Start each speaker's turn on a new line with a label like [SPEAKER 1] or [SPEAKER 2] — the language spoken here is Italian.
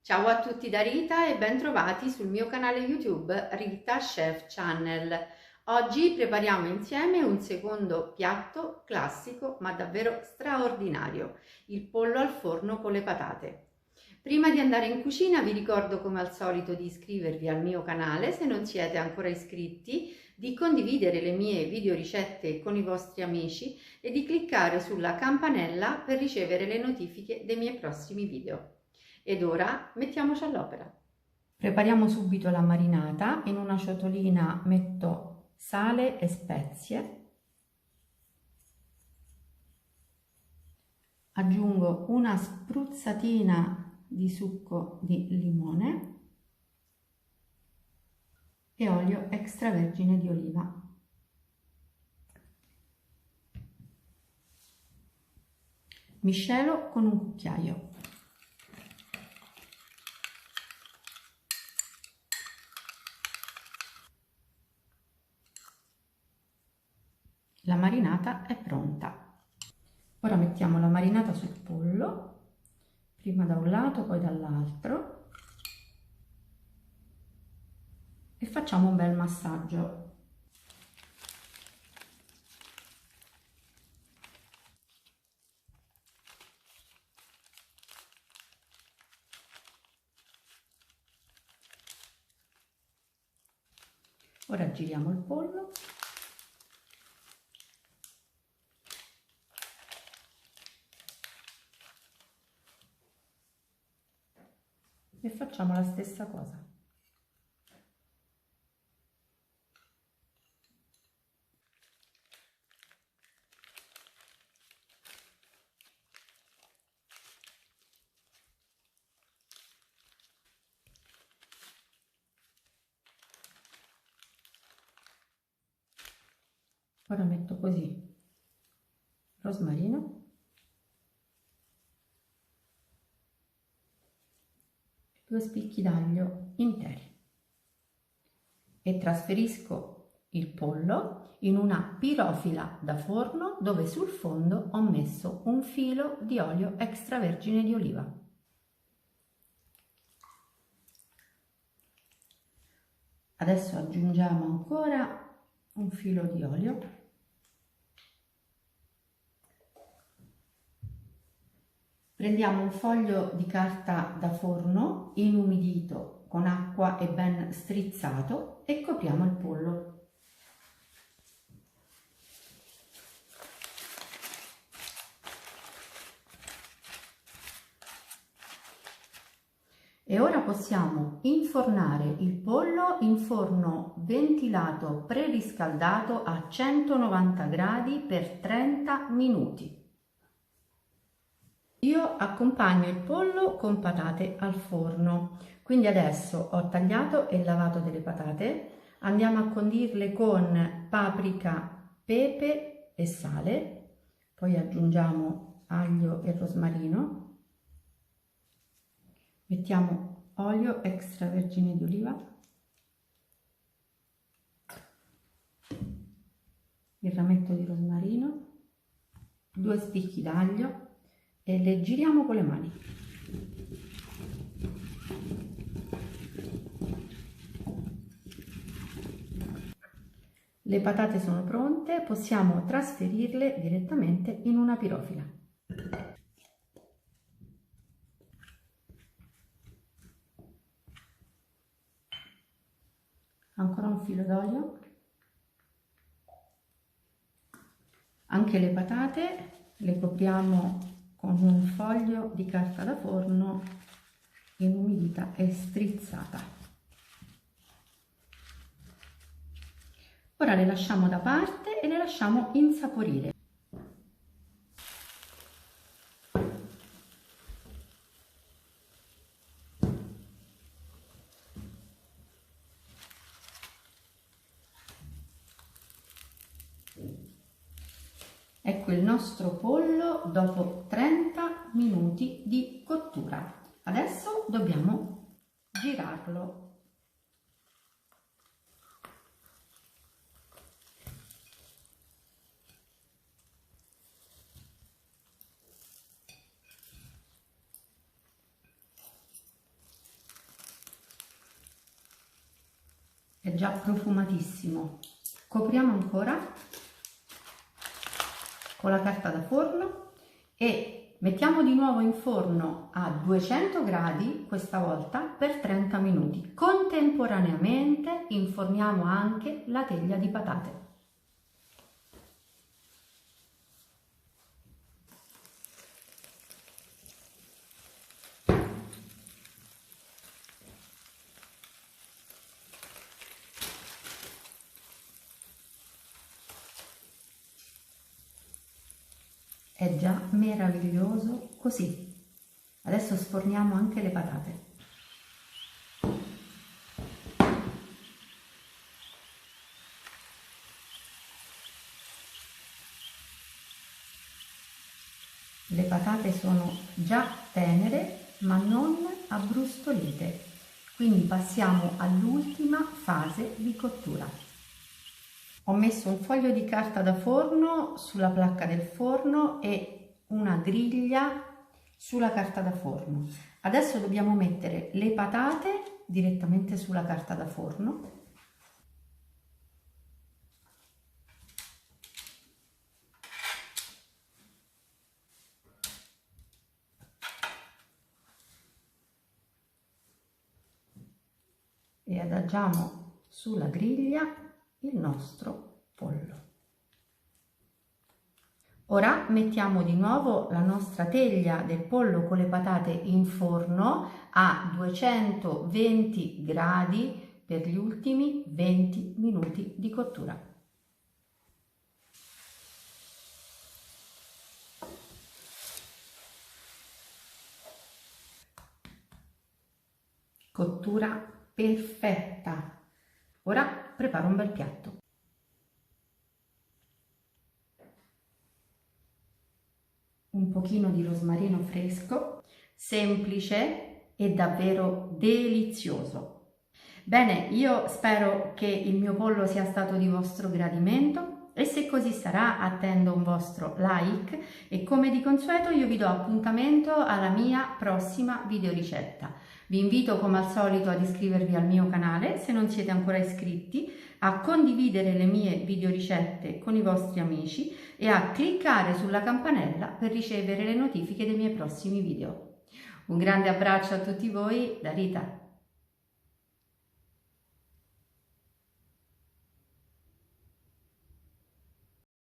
[SPEAKER 1] Ciao a tutti da Rita e ben trovati sul mio canale YouTube Rita Chef Channel. Oggi prepariamo insieme un secondo piatto classico ma davvero straordinario, il pollo al forno con le patate. Prima di andare in cucina vi ricordo come al solito di iscrivervi al mio canale se non siete ancora iscritti, di condividere le mie video ricette con i vostri amici e di cliccare sulla campanella per ricevere le notifiche dei miei prossimi video. Ed ora mettiamoci all'opera. Prepariamo subito la marinata. In una ciotolina metto sale e spezie, aggiungo una spruzzatina di succo di limone e olio extravergine di oliva. Miscelo con un cucchiaio. La marinata è pronta. Ora mettiamo la marinata sul pollo, prima da un lato poi dall'altro, e facciamo un bel massaggio. Ora giriamo il pollo. E facciamo la stessa cosa. Ora metto così rosmarino e 2 spicchi d'aglio interi e trasferisco il pollo in una pirofila da forno dove sul fondo ho messo un filo di olio extravergine di oliva. Adesso aggiungiamo ancora un filo di olio. Prendiamo un foglio di carta da forno inumidito con acqua e ben strizzato e copriamo il pollo. E ora possiamo infornare il pollo in forno ventilato preriscaldato a 190 gradi per 30 minuti. Io accompagno il pollo con patate al forno, quindi adesso ho tagliato e lavato delle patate, andiamo a condirle con paprika, pepe e sale, poi aggiungiamo aglio e rosmarino, mettiamo olio extravergine di oliva, il rametto di rosmarino, 2 spicchi d'aglio e le giriamo con le mani. Le patate sono pronte, possiamo trasferirle direttamente in una pirofila. Ancora un filo d'olio. Anche le patate le copriamo con un foglio di carta da forno inumidita e strizzata. Ora le lasciamo da parte e le lasciamo insaporire. Ecco il nostro pollo dopo 30 minuti di cottura. Adesso dobbiamo girarlo. è già profumatissimo. Copriamo ancora con la carta da forno e mettiamo di nuovo in forno a 200 gradi, questa volta per 30 minuti. Contemporaneamente inforniamo anche la teglia di patate. È già meraviglioso così. Adesso sforniamo anche le patate. Le patate sono già tenere ma non abbrustolite, quindi passiamo all'ultima fase di cottura. Ho messo un foglio di carta da forno sulla placca del forno e una griglia sulla carta da forno. Adesso dobbiamo mettere le patate direttamente sulla carta da forno. E adagiamo sulla griglia il nostro pollo. Ora mettiamo di nuovo la nostra teglia del pollo con le patate in forno a 220 gradi per gli ultimi 20 minuti di cottura. Cottura perfetta. Ora preparo un bel piatto. Un pochino di rosmarino fresco, semplice e davvero delizioso. Bene, io spero che il mio pollo sia stato di vostro gradimento e se così sarà attendo un vostro like e come di consueto io vi do appuntamento alla mia prossima videoricetta. Vi invito come al solito ad iscrivervi al mio canale se non siete ancora iscritti, a condividere le mie videoricette con i vostri amici e a cliccare sulla campanella per ricevere le notifiche dei miei prossimi video. Un grande abbraccio a tutti voi da Rita.